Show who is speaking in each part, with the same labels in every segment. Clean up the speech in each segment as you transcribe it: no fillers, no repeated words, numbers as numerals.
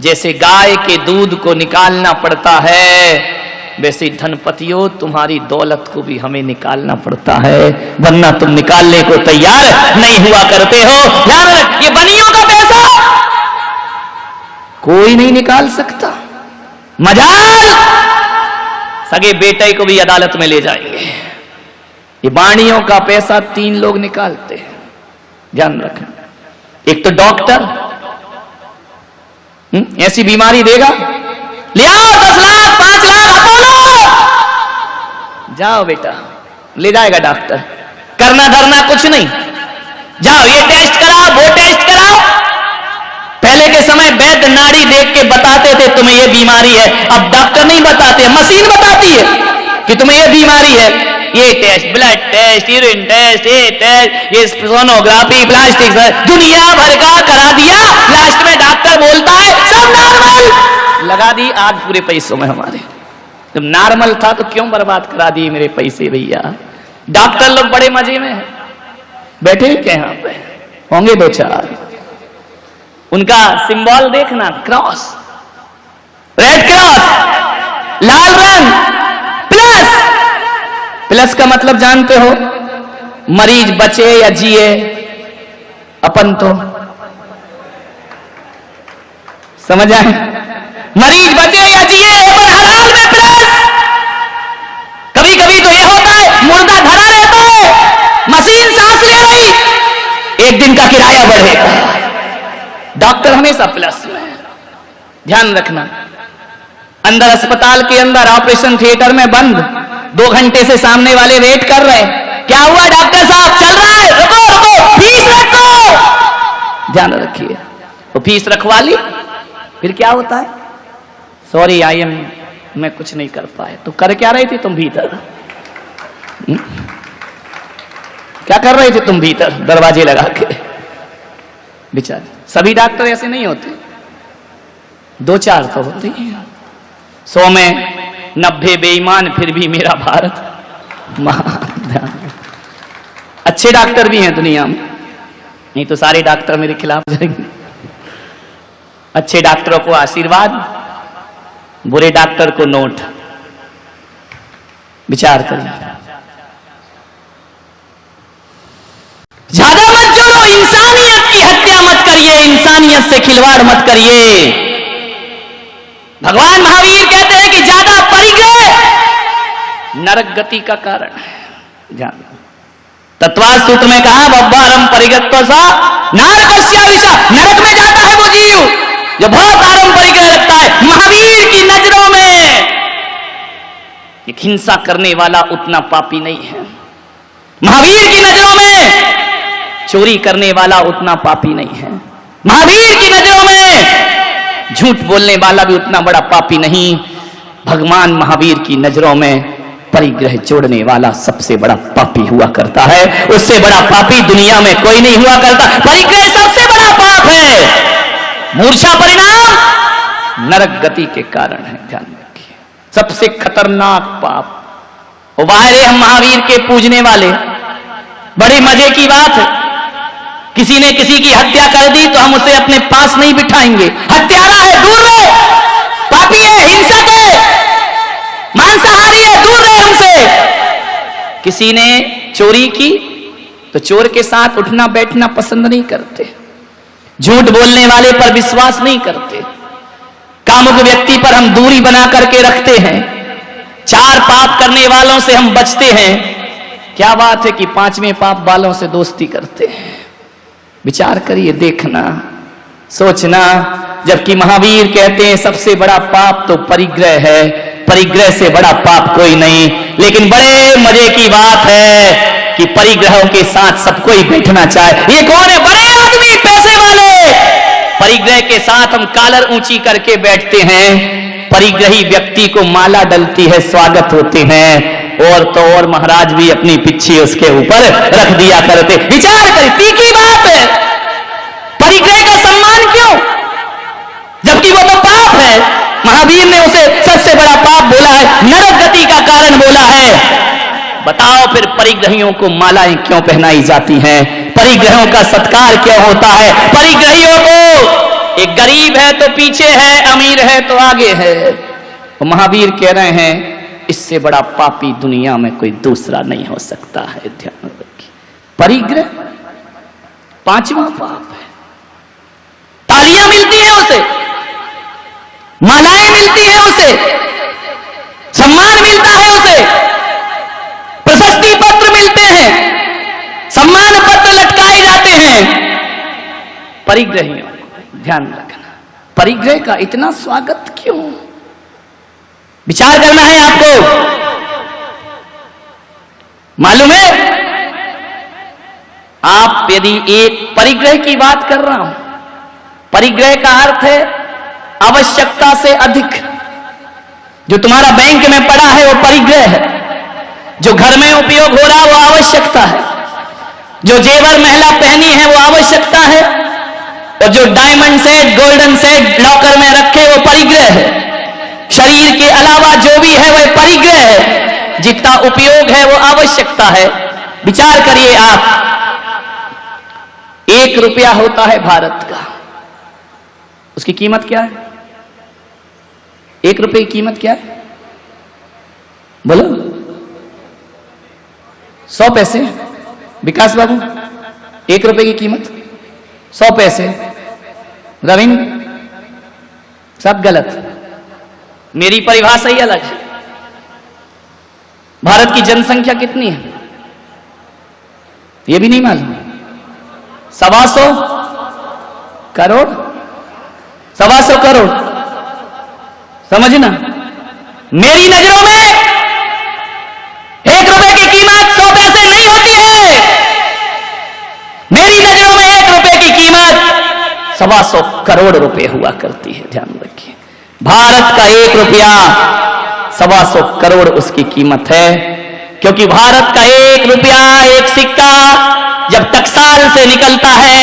Speaker 1: जैसे गाय के दूध को निकालना पड़ता है, वैसे धनपतियों तुम्हारी दौलत को भी हमें निकालना पड़ता है, वरना तुम निकालने को तैयार नहीं हुआ करते हो। ध्यान रख, ये बनियों का पैसा कोई नहीं निकाल सकता। मजाल सगे बेटे को भी अदालत में ले जाएंगे। ये बाणियों का पैसा 3 लोग निकालते हैं, ध्यान रखना। एक तो डॉक्टर, ऐसी बीमारी देगा, ले आओ 10 लाख 5 लाख अपोलो, जाओ बेटा, ले जाएगा डॉक्टर। करना धरना कुछ नहीं, जाओ ये टेस्ट कराओ वो टेस्ट कराओ। पहले के समय वैद्य नाड़ी देख के बताते थे तुम्हें ये बीमारी है, अब डॉक्टर नहीं बताते, मशीन बताती है कि तुम्हें ये बीमारी है। ये test, blood test, urine test, ये टेस्ट, ये सोनोग्राफी, प्लास्टिक, दुनिया भर का करा दिया। लास्ट में डॉक्टर बोलता है सब नॉर्मल, लगा दी आग पूरे पैसों में हमारे। जब नॉर्मल था तो क्यों बर्बाद करा दिए मेरे पैसे भैया। डॉक्टर लोग बड़े मजे में हैं, बैठे क्या यहाँ पे होंगे 2-4, उनका सिंबल देखना, क्रॉस, रेड क्रॉस, लाल रंग, प्लस। प्लस का मतलब जानते हो, मरीज बचे या जिए, अपन तो समझ आए, मरीज बचे या जिए अपन हर हाल में प्लस। कभी कभी तो यह होता है मुर्दा धरा रहता है, मशीन सांस ले रही, 1 दिन का किराया बढ़ेगा। डॉक्टर हमेशा प्लस में, ध्यान रखना। अंदर अस्पताल के अंदर ऑपरेशन थिएटर में बंद, 2 घंटे से सामने वाले वेट कर रहे हैं, क्या हुआ डॉक्टर साहब, चल रहा है, रुको रुको, फीस रखो। ध्यान रखिए, वो फीस रखवा ली, फिर क्या होता है, सॉरी मैं कुछ नहीं कर पाया। तो कर क्या रही थी तुम भीतर, क्या कर रहे थे तुम भीतर दरवाजे लगा के। बेचारे सभी डॉक्टर ऐसे नहीं होते, 2-4 तो होते हैं, 100 में 90 बेईमान, फिर भी मेरा भारत महान। अच्छे डॉक्टर भी हैं दुनिया में, नहीं तो सारे डॉक्टर मेरे खिलाफ जाएंगे। अच्छे डॉक्टरों को आशीर्वाद, बुरे डॉक्टर को नोट। विचार करिए, ज्यादा मत जोड़ो, इंसानियत की हत्या मत करिए, इंसानियत से खिलवाड़ मत करिए। भगवान महावीर कहते हैं कि ज्यादा परिग्रह नरक गति का कारण है। ध्यान, तत्वाद सूत्र में कहा बब्बारम परिगत्व सा नारकस्या विषा, नरक में जाता है वो जीव जो बहुत आरम परिग्रह रखता है। महावीर की नजरों में एक हिंसा करने वाला उतना पापी नहीं है। महावीर की नजरों में चोरी करने वाला उतना पापी नहीं है। महावीर की नजरों में झूठ बोलने वाला भी उतना बड़ा पापी नहीं। भगवान महावीर की नजरों में परिग्रह जोड़ने वाला सबसे बड़ा पापी हुआ करता है। उससे बड़ा पापी दुनिया में कोई नहीं हुआ करता। परिग्रह सबसे बड़ा पाप है। मूर्छा परिणाम नरक गति के कारण है। ध्यान रखिए, सबसे खतरनाक पाप। वायरे हम महावीर के पूजने वाले, बड़े मजे की बात है, किसी ने किसी की हत्या कर दी तो हम उसे अपने पास नहीं बिठाएंगे। हत्यारा है, दूर रहे, पापी है, हिंसक है, मांसाहारी है, दूर रहे हमसे। किसी ने चोरी की तो चोर के साथ उठना बैठना पसंद नहीं करते। झूठ बोलने वाले पर विश्वास नहीं करते। कामुक व्यक्ति पर हम दूरी बना करके रखते हैं। 4 पाप करने वालों से हम बचते हैं। क्या बात है कि 5वें पाप वालों से दोस्ती करते हैं। विचार करिए, देखना, सोचना। जबकि महावीर कहते हैं सबसे बड़ा पाप तो परिग्रह है, परिग्रह से बड़ा पाप कोई नहीं। लेकिन बड़े मजे की बात है कि परिग्रहों के साथ सबको ही बैठना चाहे। ये कौन है? बड़े आदमी, पैसे वाले। परिग्रह के साथ हम कॉलर ऊंची करके बैठते हैं। परिग्रही व्यक्ति को माला डलती है, स्वागत होते हैं। और तो और महाराज भी अपनी पिच्छी उसके ऊपर रख दिया करते। विचार करें, तीखी बात है। परिग्रह का सम्मान क्यों, जबकि वो तो पाप है। महावीर ने उसे सबसे बड़ा पाप बोला है, नरक गति का कारण बोला है। बताओ फिर परिग्रहियों को मालाएं क्यों पहनाई जाती हैं? परिग्रहों का सत्कार क्यों होता है? परिग्रहियों को एक गरीब है तो पीछे है, अमीर है तो आगे है। और महावीर कह रहे हैं इससे बड़ा पापी दुनिया में कोई दूसरा नहीं हो सकता है। ध्यान रखिए, परिग्रह पांचवा पाप है। तालियां मिलती हैं उसे, मालाएं मिलती हैं उसे, सम्मान मिलता है उसे, प्रशस्ति पत्र मिलते हैं, सम्मान पत्र लटकाए जाते हैं। परिग्रहियों को ध्यान रखना, परिग्रह का इतना स्वागत क्यों? विचार करना है आपको। मालूम है, आप यदि एक परिग्रह की बात कर रहा हूं, परिग्रह का अर्थ है आवश्यकता से अधिक। जो तुम्हारा बैंक में पड़ा है वो परिग्रह है, जो घर में उपयोग हो रहा वो आवश्यकता है, जो जेवर महिला पहनी है वो आवश्यकता है, और जो diamond set golden set locker में रखे वो परिग्रह है। शरीर के अलावा जो भी है वह परिग्रह है, जितना उपयोग है वो आवश्यकता है। विचार करिए आप, 1 रुपया होता है भारत का, उसकी कीमत क्या है? 1 रुपये की कीमत क्या है बोलो? 100 पैसे। विकास बाबू, 1 रुपये की कीमत 100 पैसे। रविंद्र, सब गलत, मेरी परिभाषा ही अलग है। भारत की जनसंख्या कितनी है ये भी नहीं मालूम। 125 करोड़, 125 करोड़, समझना। मेरी नजरों में 1 रुपए की कीमत 100 पैसे नहीं होती है। मेरी नजरों में 1 रुपए की कीमत 125 करोड़ रुपए हुआ करती है। ध्यान रखिए, भारत का 1 रुपया 125 करोड़ उसकी कीमत है, क्योंकि भारत का 1 रुपया, एक सिक्का जब टकसाल से निकलता है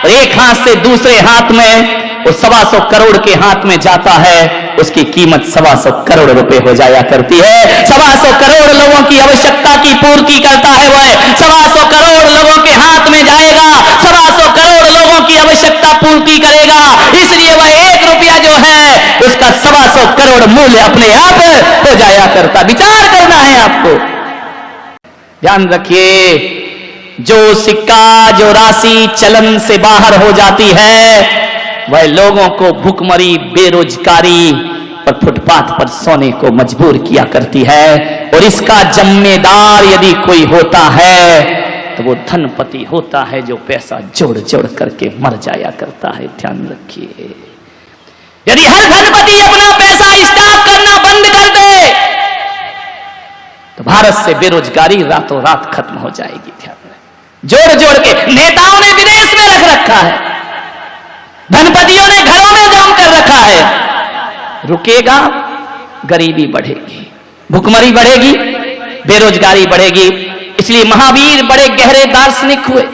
Speaker 1: और एक हाथ से दूसरे हाथ में वो 125 करोड़ के हाथ में जाता है, उसकी कीमत 125 करोड़ रुपए हो जाया करती है। 125 करोड़ लोगों की आवश्यकता की पूर्ति करता है वह, 125 करोड़ लोगों के हाथ में जाएगा, 125 करोड़ लोगों की आवश्यकता पूर्ति करेगा। इसलिए वह 1 रुपया जो है उसका 125 करोड़ मूल्य अपने आप हो जाया करता। विचार करना है आपको, ध्यान रखिए। जो सिक्का, जो राशि चलन से बाहर हो जाती है वह लोगों को भुखमरी, बेरोजगारी और फुटपाथ पर सोने को मजबूर किया करती है। और इसका जिम्मेदार यदि कोई होता है तो वो धनपति होता है, जो पैसा जोड़ जोड़ करके मर जाया करता है। ध्यान रखिए, यदि हर धनपति अपना पैसा स्टॉक करना बंद कर दे तो भारत से बेरोजगारी रातों रात खत्म हो जाएगी। ध्यान जोड़ जोड़ के नेताओं ने विदेश में रख रखा है, धनपतियों ने घरों में जम कर रखा है। रुकेगा, गरीबी बढ़ेगी, भुखमरी बढ़ेगी, बेरोजगारी बढ़ेगी। इसलिए महावीर बड़े गहरे दार्शनिक हुए।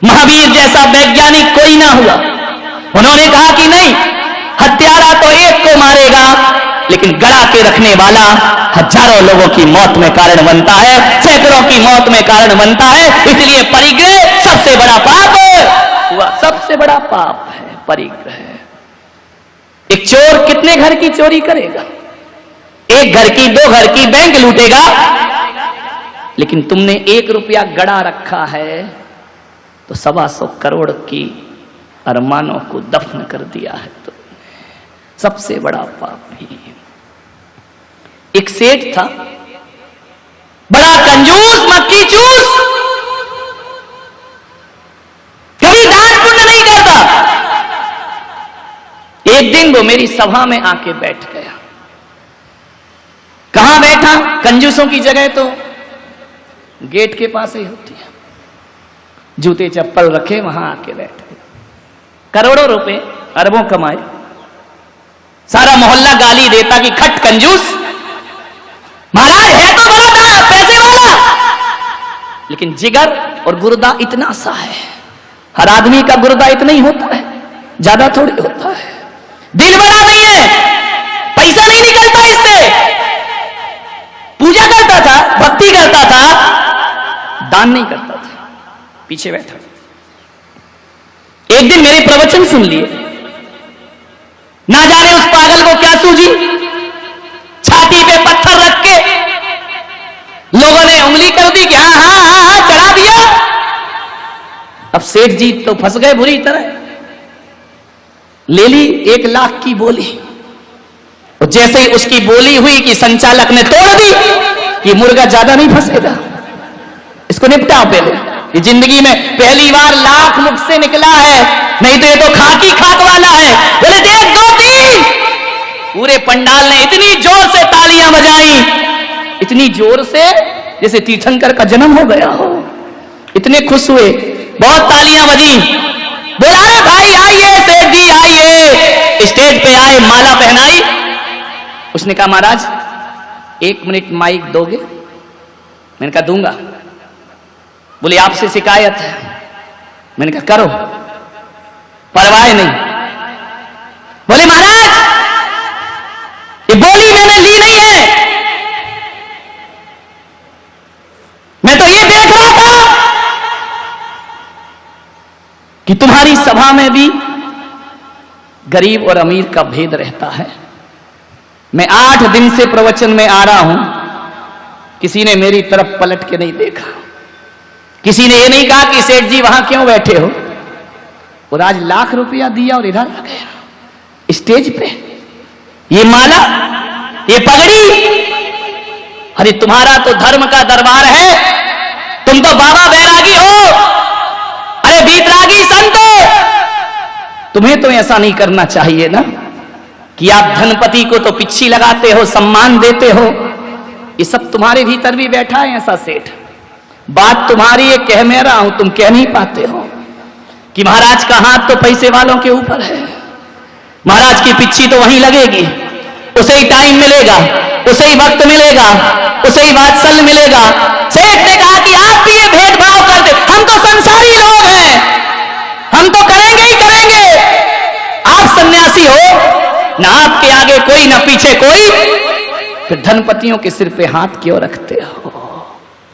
Speaker 1: महावीर जैसा वैज्ञानिक कोई ना हुआ। उन्होंने कहा कि नहीं, हत्यारा तो एक को मारेगा, लेकिन गड़ा के रखने वाला हजारों लोगों की मौत में कारण बनता है, सैकड़ों की मौत में कारण बनता है। इसलिए परिग्रह सबसे बड़ा पाप हुआ, सबसे बड़ा पाप है परिग्रह। एक चोर कितने घर की चोरी करेगा? 1 घर की, 2 घर की, बैंक लूटेगा, लेकिन तुमने 1 रुपया गड़ा रखा है तो 125 करोड़ की अरमानों को दफन कर दिया है। तो सबसे बड़ा पाप ही। एक सेठ था, बड़ा कंजूस, मक्खी चूस, कभी दान पुण्य नहीं करता। एक दिन वो मेरी सभा में आके बैठ गया। कहां बैठा? कंजूसों की जगह तो गेट के पास ही होती है, जूते चप्पल रखे वहां आके बैठे। करोड़ों रुपए, अरबों कमाए, सारा मोहल्ला गाली देता कि खट कंजूस। महाराज है तो बड़ा पैसे वाला, लेकिन जिगर और गुर्दा इतना सा है। हर आदमी का गुर्दा इतना ही होता है, ज्यादा थोड़ी होता है। दिल बड़ा नहीं है, पैसा नहीं निकलता इससे। पूजा करता था, भक्ति करता था, दान नहीं करता था, पीछे बैठा। एक दिन मेरे प्रवचन सुन लिए, ना जाने उस पागल को क्या सूझी, छाती पे पत्थर रख के लोगों ने उंगली कर दी कि हाँ हाँ हाँ हाँ चढ़ा दिया। अब सेठ जी तो फंस गए बुरी तरह, ले ली 1 लाख की बोली। और जैसे ही उसकी बोली हुई कि संचालक ने तोड़ दी कि मुर्गा ज्यादा नहीं फंसेगा, इसको निपटाओ पहले, ये जिंदगी में पहली बार लाख मुख से निकला है, नहीं तो ये तो खाकी खाक वाला है। बोले देख 2 3। पूरे पंडाल ने इतनी जोर से तालियां बजाई, इतनी जोर से जैसे तीर्थंकर का जन्म हो गया हो, इतने खुश हुए, बहुत तालियां बजी। बोला रे भाई आइए, सेठ जी आइए। स्टेज पे आए, माला पहनाई। उसने कहा महाराज 1 मिनट माइक दोगे? मैंने कहा दूंगा। बोले आपसे शिकायत है। मैंने कहा करो, परवाह नहीं। बोले महाराज ये बोली मैंने ली नहीं है, मैं तो ये देख रहा था कि तुम्हारी सभा में भी गरीब और अमीर का भेद रहता है। मैं 8 दिन से प्रवचन में आ रहा हूं, किसी ने मेरी तरफ पलट के नहीं देखा, किसी ने ये नहीं कहा कि सेठ जी वहां क्यों बैठे हो। और आज लाख रुपया दिया और इधर आ गया स्टेज पे, ये माला, ये पगड़ी। अरे तुम्हारा तो धर्म का दरबार है, तुम तो बाबा बैरागी हो, अरे बीतरागी संत हो। तुम्हें तो ऐसा नहीं करना चाहिए ना कि आप धनपति को तो पिच्छी लगाते हो, सम्मान देते हो। ये सब तुम्हारे भीतर भी बैठा है ऐसा सेठ। बात तुम्हारी ये कह मैं रहा हूं, तुम कह नहीं पाते हो कि महाराज का हाथ तो पैसे वालों के ऊपर है, महाराज की पिच्छी तो वहीं लगेगी, उसे ही टाइम मिलेगा, उसे ही वक्त मिलेगा, उसे ही वात्सल्य मिलेगा। सेठ ने कहा कि आप भी ये भेदभाव करते, हम तो संसारी लोग हैं, हम तो करेंगे ही करेंगे। आप सन्यासी हो, ना आपके आगे कोई ना पीछे कोई, फिर धनपतियों के सिर पे हाथ क्यों रखते हो?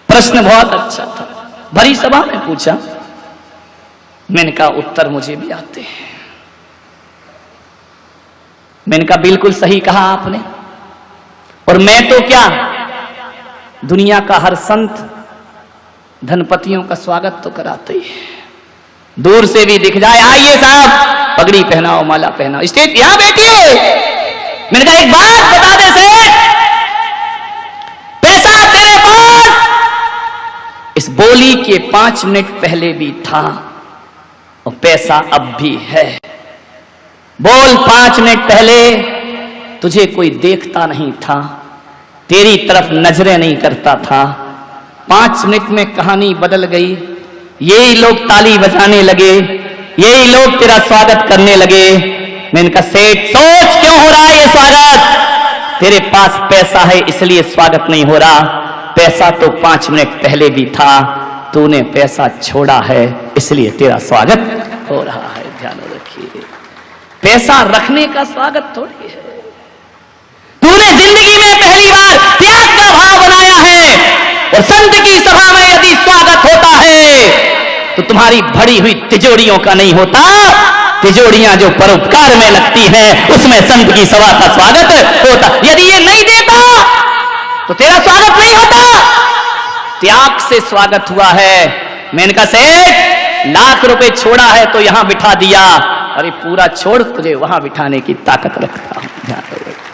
Speaker 1: प्रश्न बहुत अच्छा था, भरी सभा में पूछा। मैंने कहा उत्तर मुझे भी आते हैं। मैंने कहा बिल्कुल सही कहा आपने, और मैं तो क्या, दुनिया का हर संत धनपतियों का स्वागत तो कराते ही है, दूर से भी दिख जाए, आइए साहब पगड़ी पहनाओ, माला पहनाओ, स्टेज यहां बैठिए। मैंने कहा एक बात बता दे सेठ, पैसा तेरे पास इस बोली के 5 मिनट पहले भी था और पैसा अब भी है। बोल 5 मिनट पहले तुझे कोई देखता नहीं था, तेरी तरफ नजरें नहीं करता था। 5 मिनट में कहानी बदल गई, यही लोग ताली बजाने लगे, यही लोग तेरा स्वागत करने लगे। मैंने कहा सेठ सोच क्यों हो रहा है ये स्वागत? तेरे पास पैसा है इसलिए स्वागत नहीं हो रहा, पैसा तो 5 मिनट पहले भी था, तूने पैसा छोड़ा है इसलिए तेरा स्वागत हो रहा है। ध्यान रखिए, पैसा रखने का स्वागत थोड़ी है। तूने जिंदगी में पहली बार त्याग का भाव बनाया है, और संत की सभा में यदि स्वागत होता है तो तुम्हारी भरी हुई तिजोरियों का नहीं होता, तिजोरियां जो परोपकार में लगती हैं उसमें संत की सभा का स्वागत होता। यदि ये नहीं देता तो तेरा स्वागत नहीं होता, त्याग से स्वागत हुआ है। मैंने कहा सेठ लाख रुपए छोड़ा है तो यहां बिठा दिया, अरे पूरा छोड़ तुझे वहां बिठाने की ताकत रखता हूं।